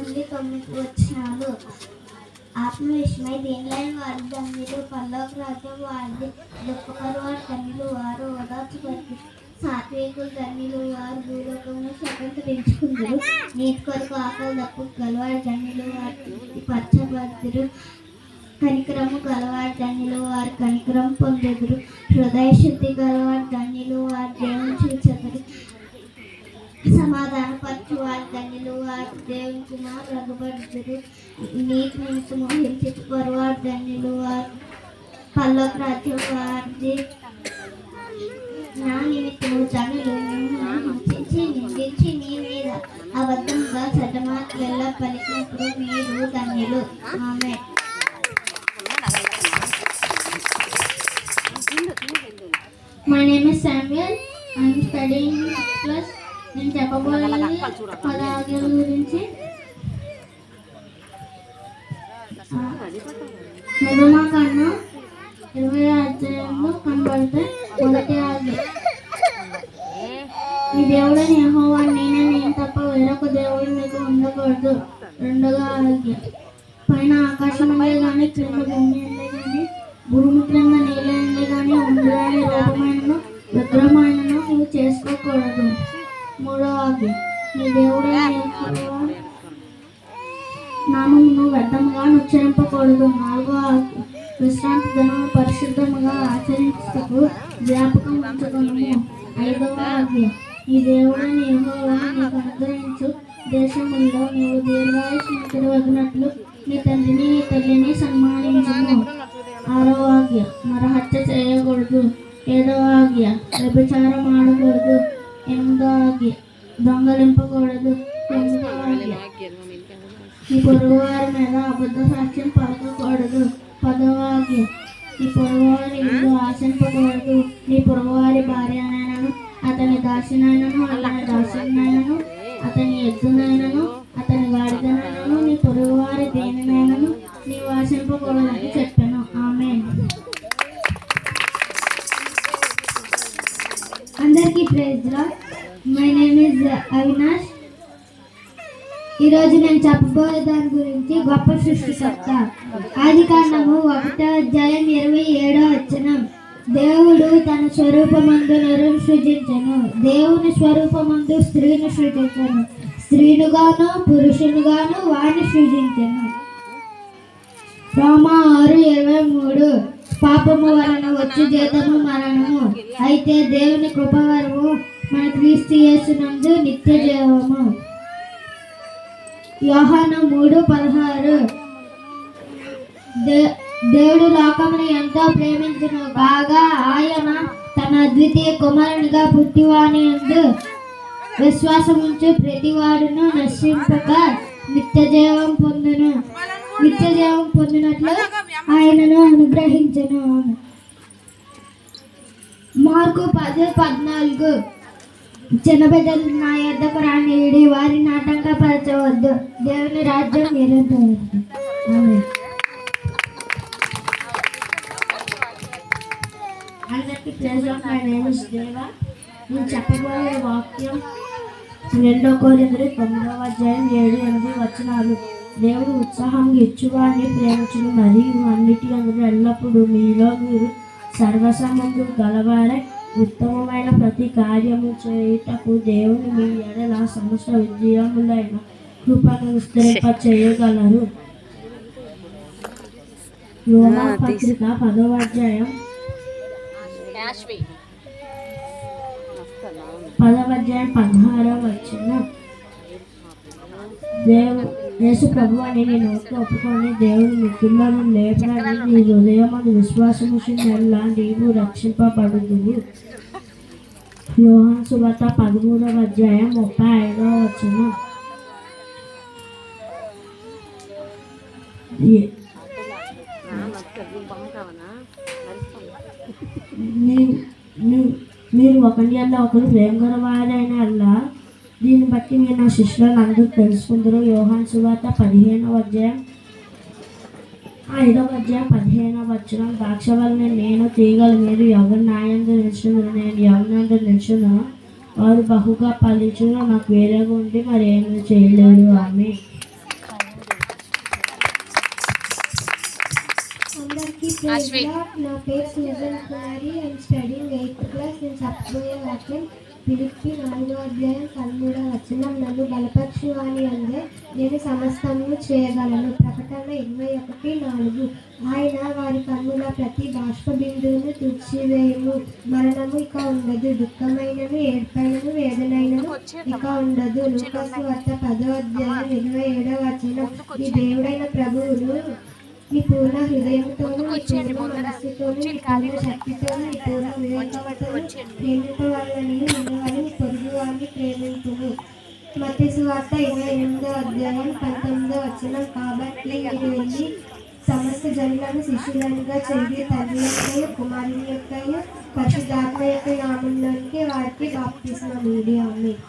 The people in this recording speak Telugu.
నుండి 9 వచనాలు. ఆత్మవిషయమై దీనిలైన వారి ధన్యులు, పరలోక రాజ్యం వారిది. దుఃఖపరు వారు ధన్యులు, వారు ఓదార్చబడుతుంది. సాత్వికులు ధన్యులు, వారు భూలోకమును స్వతంత్రించుకుందరు. నీతి కొరకు ఆకలి దప్పు గలవారు ధన్యులు, వారు పరచబడుదురు. కనికరము గలవారు ధన్యులు, వారు కనికరం పొందెదరు. హృదయ శుద్ధి గలవారు ధన్యులు, వారు దేవుని చూచెదరు. సమాధాన పరచు వారు ధన్యులు, వారు దేవుని కుమారు రఘుబడుదురు. నీతి నిమిత్తము హింసించువారు వారు ధన్యులు, వారు పరలోక రాజ్యం వారిది. నా నిమిత్తము జనులు హింసించి నిందించి నీ మీద అబద్ధంగా చెడ్డ మాటలెల్లా పలికినప్పుడు మీరు ధన్యులు. ఆమేన్. My name is Samuel. I am studying class. నేను చెప్పబోయేది పదాల గురించి. నిర్గమాకాండం 20వ అధ్యాయంలో కనబడితే మొదటి ఆజ్ఞ, ఈ దేవుడైన యెహోవా నేనే, నేను తప్ప వేరొక దేవుడు మీకు ఉండకూడదు. రెండవ ఆజ్ఞ, పైన ఆకాశం ఉండే కానీ క్రింద భూమి ఉండే కానీ భూమి క్రింద నీళ్ళు ఉండే కానీ ఉండాలి రూపమైనను విగ్రహమైనను నువ్వు చేసుకోకూడదు. మూడవ ఆజ్ఞ, నీ దేవుడైన యెహోవా నామమును వ్యర్థముగా ఉచ్చరింపకూడదు. నాలుగవ ఆజ్ఞ, విశ్రాంతి దినము పరిశుద్ధముగా ఆచరించుటకు జ్ఞాపకం ఉంచుకొనుము. ఐదవ ఆజ్ఞ, ఈ దేవుడైన యెహోవా నీకు అనుగ్రహించు దేశములో నీవు దీర్ఘాయుష్మంతుడు వగినట్లు నీ తండ్రిని నీ తల్లిని సన్మానించుము. ఆరవ ఆజ్ఞ, నరహత్య చేయకూడదు. ఏడవ ఆజ్ఞ, వ్యభిచారం ఆడకూడదు. ఎనిమిదవ ఆజ్ఞ, దొంగలింపకూడదు. తొమ్మిదవ ఆజ్ఞ, నీ పొరుగువారి మీద అబద్ధ సాక్ష్యం పలకకూడదు. పదవ ఆజ్ఞ, నీ పొరుగువారి ఇల్లు ఆశింపకూడదు. నీ పొరుగువారి భార్యనైనను అతని దాసినైనను అతని దాసునైనను అతని ఎద్దునైనను అతని గాడిదనైనను నీ పొరుగువారి దేనినైనను నీవు ఆశింపకూడదని చెప్పాను. ఆమేన్. అందరికీ praise Lord. My name is Avinash. ఈరోజు నేను చెప్పబోయే దాని గురించి గొప్ప సృష్టికర్త. ఆదికాండము 1వ అధ్యాయం 27వ వచనం, దేవుడు తన స్వరూపమందు నరుని సృజించెను. దేవుని స్వరూపమందు స్త్రీని సృజించెను. స్త్రీనుగాను పురుషునిగాను వారిని సృజించెను. రోమా 6:23, పాపము వలన వచ్చు జీతము మరణము, అయితే దేవుని కృపవరము మన క్రీస్తు యేసునందు నిత్య జీవము. యోహాను 3:16, దేవుడు లోకమును ఎంతో ప్రేమించును కాగా ఆయన తన అద్వితీయ కుమారునిగా పుట్టివాని యందు విశ్వాసముంచు ప్రతివాడును నశింపక నిత్య జీవం పొందినట్లు ఆయనను అనుగ్రహించెను. మార్కు 10:14, చిన్న బిడ్డలు నా యొద్దకు రానివ్వండి, వారిని ఆటంకపరచవద్దు, దేవుని రాజ్యం నిరంతరము. ఆమేన్. అందరికీ praise Lord. My name is Deva. నేను చెప్పబోయే వాక్యం 2 కొరింథీయులు 9వ అధ్యాయం 7-8 వచనాలు. దేవుడు ఉత్సాహంగా ఇచ్చువారిని ప్రేమించును, మరియు అన్నిటి అందరూ ఎల్లప్పుడూ మీలో మీరు సర్వసమందు గలవారై ఉత్తమమైన ప్రతి కార్యము చేయుటకు దేవుని మీ ఎడల సమస్త విజయములైన కృపను విస్తరింప చేయగలరు. రోమా పత్రిక 10వ అధ్యాయం 16వ వచనం, యేసు ప్రభువు అని నీ నోట్లో ఒప్పుకొని దేవుని మృతులను లేపనని నీ హృదయమందు విశ్వాసముంచినెడల నీవు రక్షింపబడుదువు. యోహాను సువార్త 13వ అధ్యాయం 35వ వచనం, మీరు ఒకరి వల్ల ఒకరు ప్రేమ గలవారైన అల్లా, దీన్ని బట్టి మీరు నా శిష్యులను అందరూ తెలుసుకుందరు. యోహాను సువార్త 15వ అధ్యాయం 5వ అధ్యాయం 15వ వచనం, ద్రాక్ష వలన నేను తీగలు, మీరు ఎవరు నాయందు నిల్చున్నారు, నేను ఎవరినందు నిల్చున్నా వారు బహుగా ఫలించును, నాకు వేరేగా ఉండి మరి ఏమీ చేయలేరు. ఆమేన్. అందరికీ ప్రైజ్ లార్డ్. నా పేరు Susan Kumari. I'm studying 8th class. నేను చెప్పబోయే వాక్యం ఫిలిప్పీ 4వ అధ్యాయం 13వ వచనం. నన్ను బలపరచు అని అందే నేను సమస్తము చేయగలను. ప్రకటన 21:4. ఆయన వారి కన్నుల ప్రతి బాష్ప బిందువును తుడిచివేయును. మరణము ఇక ఉండదు, దుఃఖమైనను ఏడ్పైనను వేదనైనను ఇక ఉండదు. లూకాసు వార్త 10వ అధ్యాయం 27వ వచనం. ఈ దేవుడైన ప్రభువును నీ పూర్ణ హృదయంతోనూ, నీ పూర్ణ మనస్సుతోనూ, నీ పూర్ణ శక్తితోనూ, నీ పూర్ణ వివేకముతోనూ ప్రేమింపవాలని నీ పొరుగు వారిని ప్రేమించును. మత్తయి సువార్త 28వ అధ్యాయం 19వ వచనం. కాబట్టి మీరు వెళ్ళి సమస్త జనులను శిష్యులుగా చేసి తండ్రి యొక్క కుమారుని యొక్క పరిశుద్ధాత్మ యొక్క నామంలోనికి వారికి బాప్తిస్మం ఇవ్వండి. ఆమేన్.